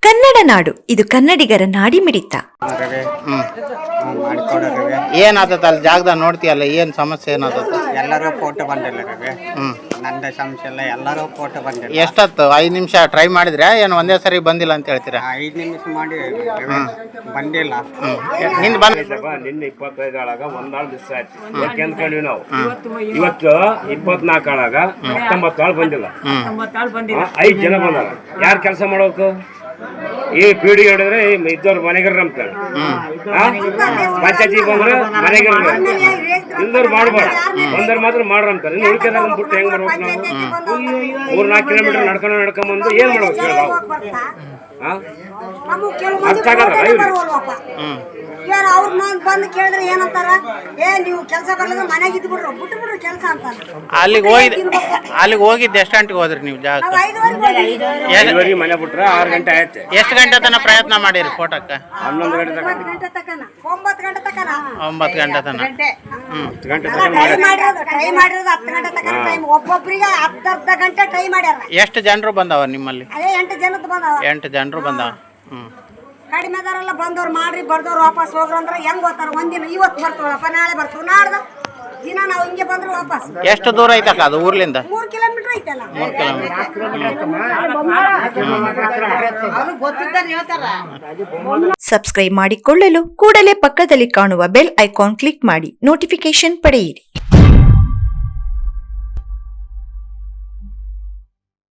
ಕನ್ನಡ ನಾಡು ಇದು ಕನ್ನಡಿಗರ ನಾಡಿ ಮಿಡಿತ. ಏನಾಗ್ತದ ಅಲ್ಲಿ ಜಾಗದಾಗ ನೋಡ್ತೀಯಲ್ಲ, ಏನ್ ಸಮಸ್ಯೆ ಏನಾಗ್ತದ? ಎಲ್ಲರೂ ಫೋಟೋ ಬಂದಿಲ್ಲ ರವಿ. ನಂದ ಸಮಸ್ಯೆ ಎಲ್ಲ ಎಲ್ಲರೂ ಫೋಟೋ ಬಂದಿಲ್ಲ. ಎಷ್ಟತ್ತು 5 ನಿಮಿಷ ಟ್ರೈ ಮಾಡಿದ್ರೆ ಏನು ಒಂದೇ ಸರಿ ಬಂದಿಲ್ಲ ಅಂತ ಹೇಳ್ತೀರಾ? 5 ನಿಮಿಷ ಮಾಡಿ ಬಂದಿಲ್ಲ. ನಿಂದು ಬಂದ ನಿನ್ನೆ 25 ಆಳಾಗ ಒಂದಾಳು ಮಿಸ್ ಆಯ್ತು. ಯಾಕೆ ಅಂದ್ಕೊಂಡ್ವಿ ನಾವು. ಇವತ್ತು 24 ಆಳಾಗ 19 ಆಳು ಬಂದಿಲ್ಲ. 5 ಜನ ಬಂದಾರ. ಯಾರು ಕೆಲಸ ಮಾಡೋಕು? ಈ ಪೀಡಿ ಹೇಳಿದ್ರೆ ಇದ್ದವ್ರು ಮನೆಗಾರ ಅಂತಾರೆ. ಪಂಚಾಯತಿ ಬಂದ್ರೆ ಮನೆಗಾರ ಇಲ್ದವ್ರು ಮಾಡ್ಬಾರ್ದು, ಬಂದವ್ರು ಮಾತ್ರ ಮಾಡ್ರಂತಾರೆ. ಇನ್ನು ಉಳಿಕೆದಾಗ ಬಿಟ್ಟು ಹೆಂಗ್ ಮಾಡ್ಬೇಕು ನಾವು? 3-4 ಕಿಲೋಮೀಟರ್ ನಡ್ಕೊಂಬಂದು ಏನ್ ಮಾಡ್ಬೇಕು ಹೇಳಿ ನಾವು? ಅರ್ಥ ಆಗಲ್ಲ. ಅವ್ರ ಬಂದು ಕೇಳಿದ್ರೆ ಏನಂತಾರ, ನೀವು ಕೆಲಸ ಬರ್ಲಿದ್ರೆ ಮನೆಗೆ ಇದ್ದು ಬಿಡ್ರು, ಬಿಟ್ಟು ಬಿಡ್ರು ಕೆಲಸ ಅಂತಾರ. ಅಲ್ಲಿಗೆ ಹೋಗಿದ್ದು ಎಷ್ಟು ಗಂಟೆಗೆ ಹೋದ್ರಿ ನೀವು ಜಾಗ? 5 ಮನೆ ಬಿಟ್ರೆ 6 ಗಂಟೆ ಆಯ್ತು. ಎಷ್ಟು ಗಂಟೆ ತನಕ ಪ್ರಯತ್ನ ಮಾಡಿರಿ ಫೋಟೋಕ್ಕೆ? 11 ಗಂಟೆ ತನಕ. 9 ಗಂಟೆ ತನಕ 9 ಗಂಟೆ ತನಕ. ಟ್ರೈ ಮಾಡಿರೋದು 10 ಗಂಟೆ ತನಕ ಟೈಮ್. ಒಬ್ಬೊಬ್ಬರಿಗೆ ಅರ್ಧ ಗಂಟೆ ಟ್ರೈ ಮಾಡ್ಯಾರ. ಎಷ್ಟು ಜನರು ಬಂದವ ನಿಮ್ಮಲ್ಲಿ? ಅದೇ 8 ಜನದ್ದು ಬಂದವ. 8 ಜನರು ಬಂದವ. ಕಡಿಮೆದಾರೆಲ್ಲ ಬಂದವ್ರು ಮಾಡ್ರಿ, ಬರ್ದವ್ರು ವಾಪಸ್ ಹೋಗ್ರು ಅಂದ್ರೆ ಹೆಂಗ್ ಹೋಗ್ತಾರ? ಒಂದಿನ ಇವತ್ತು ಬರ್ತವಲ್ಲಪ್ಪ, ನಾಳೆ ಬರ್ತೀವಿ, ನಾಡ್ದ ದಿನ ನಾವು ಹಿಂಗೆ ಬಂದ್ರೆ ವಾಪಸ್. ಎಷ್ಟು ದೂರ ಐತಕ್ಕ ಅದು ಊರ್ಲಿಂದ? 3 ಕಿಲೋಮೀಟರ್ ಐತಲ್ಲ. 3 ಕಿಲೋಮೀಟರ್. ಸಬ್ಸ್ಕ್ರೈಬ್ ಮಾಡಿಕೊಳ್ಳಲು ಕೂಡಲೇ ಪಕ್ಕದಲ್ಲಿ ಕಾಣುವ ಬೆಲ್ ಐಕಾನ್ ಕ್ಲಿಕ್ ಮಾಡಿ ನೋಟಿಫಿಕೇಶನ್ ಪಡೆಯಿರಿ.